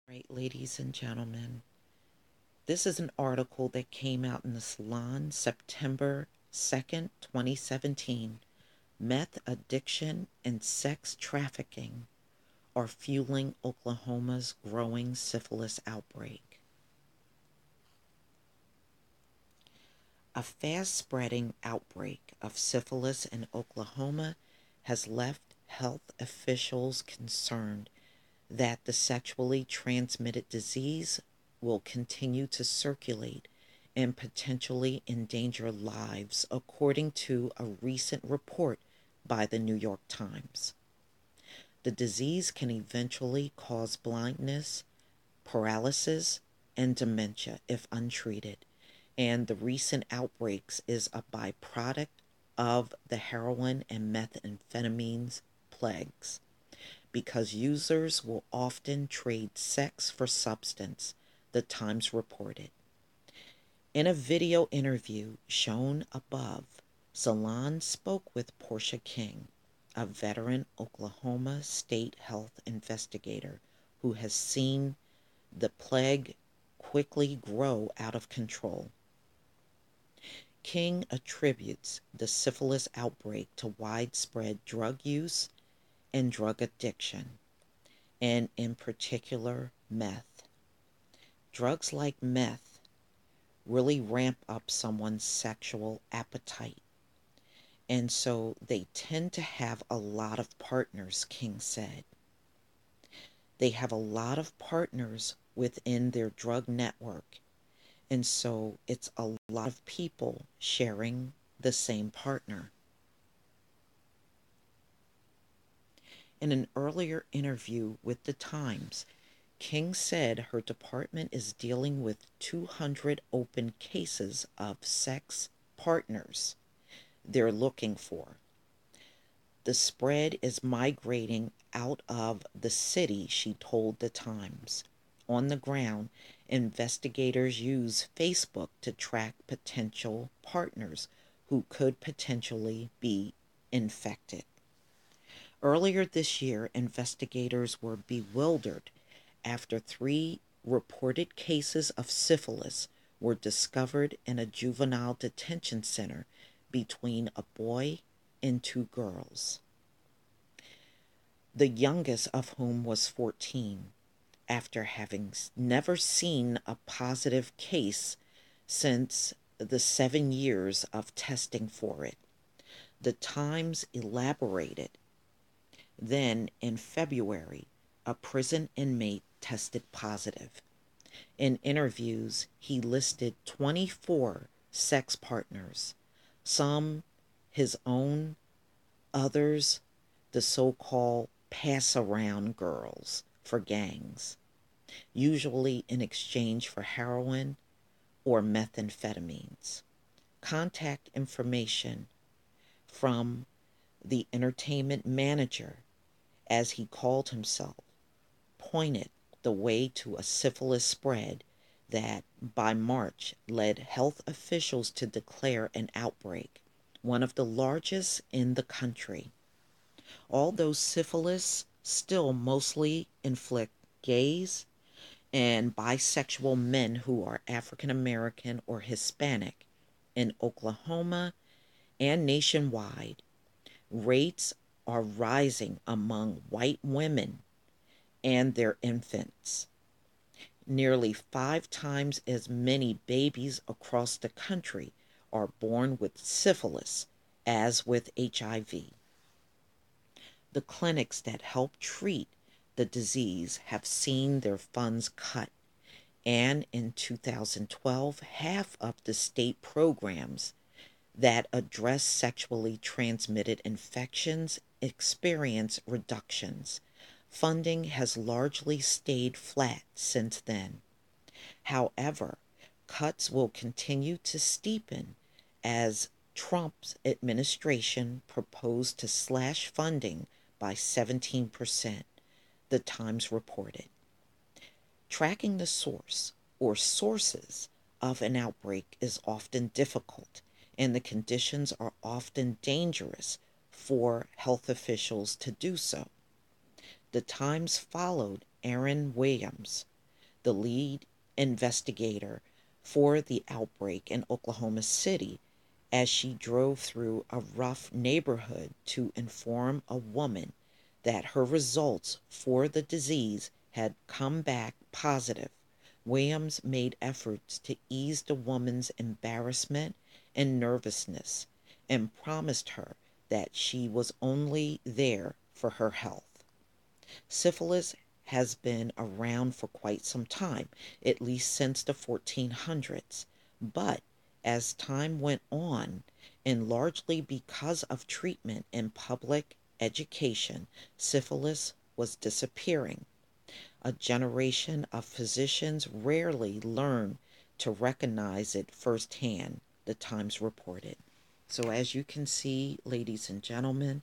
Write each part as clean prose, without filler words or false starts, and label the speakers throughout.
Speaker 1: Right, ladies and gentlemen, this is an article that came out in the Salon September 2nd, 2017. Meth addiction and sex trafficking are fueling Oklahoma's growing syphilis outbreak. A fast spreading outbreak of syphilis in Oklahoma has left health officials concerned that the sexually transmitted disease will continue to circulate and potentially endanger lives, according to a recent report by the New York Times. The disease can eventually cause blindness, paralysis, and dementia if untreated, and the recent outbreaks is a byproduct of the heroin and methamphetamines plagues because users will often trade sex for substance, the Times reported. In a video interview shown above, Salon spoke with Portia King, a veteran Oklahoma state health investigator who has seen the plague quickly grow out of control. King attributes the syphilis outbreak to widespread drug use and drug addiction, and in particular, meth. Drugs like meth really ramp up someone's sexual appetite, and so they tend to have a lot of partners, King said. They have a lot of partners within their drug network, and so it's a lot of people sharing the same partner. In an earlier interview with the Times, King said her department is dealing with 200 open cases of sex partners they're looking for. The spread is migrating out of the city, she told the Times. On the ground, investigators use Facebook to track potential partners who could potentially be infected. Earlier this year, investigators were bewildered after three reported cases of syphilis were discovered in a juvenile detention center between a boy and two girls, the youngest of whom was 14, after having never seen a positive case since the 7 years of testing for it. The Times elaborated. Then, in February, a prison inmate tested positive. In interviews, he listed 24 sex partners, some his own, others the so called pass around girls for gangs, usually in exchange for heroin or methamphetamines. Contact information from the entertainment manager, as he called himself, pointed the way to a syphilis spread that by March led health officials to declare an outbreak, one of the largest in the country. Although syphilis still mostly inflict gays and bisexual men who are African American or Hispanic, in Oklahoma and nationwide, rates are rising among white women and their infants. Nearly 5 times as many babies across the country are born with syphilis as with HIV. The clinics that help treat the disease have seen their funds cut, and in 2012, half of the state programs that address sexually transmitted infections experience reductions. Funding has largely stayed flat since then. However, cuts will continue to steepen as Trump's administration proposed to slash funding by 17%, the Times reported. Tracking the source or sources of an outbreak is often difficult, and the conditions are often dangerous for health officials to do so. The Times followed Aaron Williams, the lead investigator for the outbreak in Oklahoma City, as she drove through a rough neighborhood to inform a woman that her results for the disease had come back positive. Williams made efforts to ease the woman's embarrassment and nervousness and promised her that she was only there for her health. Syphilis has been around for quite some time, at least since the 1400s. But as time went on, and largely because of treatment and public education, syphilis was disappearing. A generation of physicians rarely learn to recognize it firsthand, the Times reported. So, as you can see, ladies and gentlemen,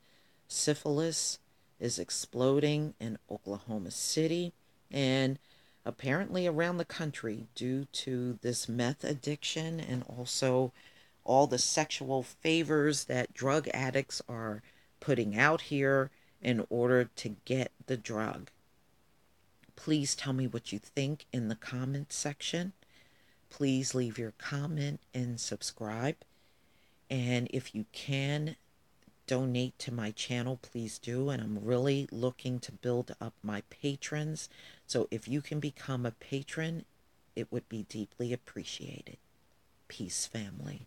Speaker 1: syphilis is exploding in Oklahoma City and apparently around the country due to this meth addiction and also all the sexual favors that drug addicts are putting out here in order to get the drug. Please tell me what you think in the comment section. Please leave your comment and subscribe. And if you can donate to my channel, please do. And I'm really looking to build up my patrons. So if you can become a patron, it would be deeply appreciated. Peace, family.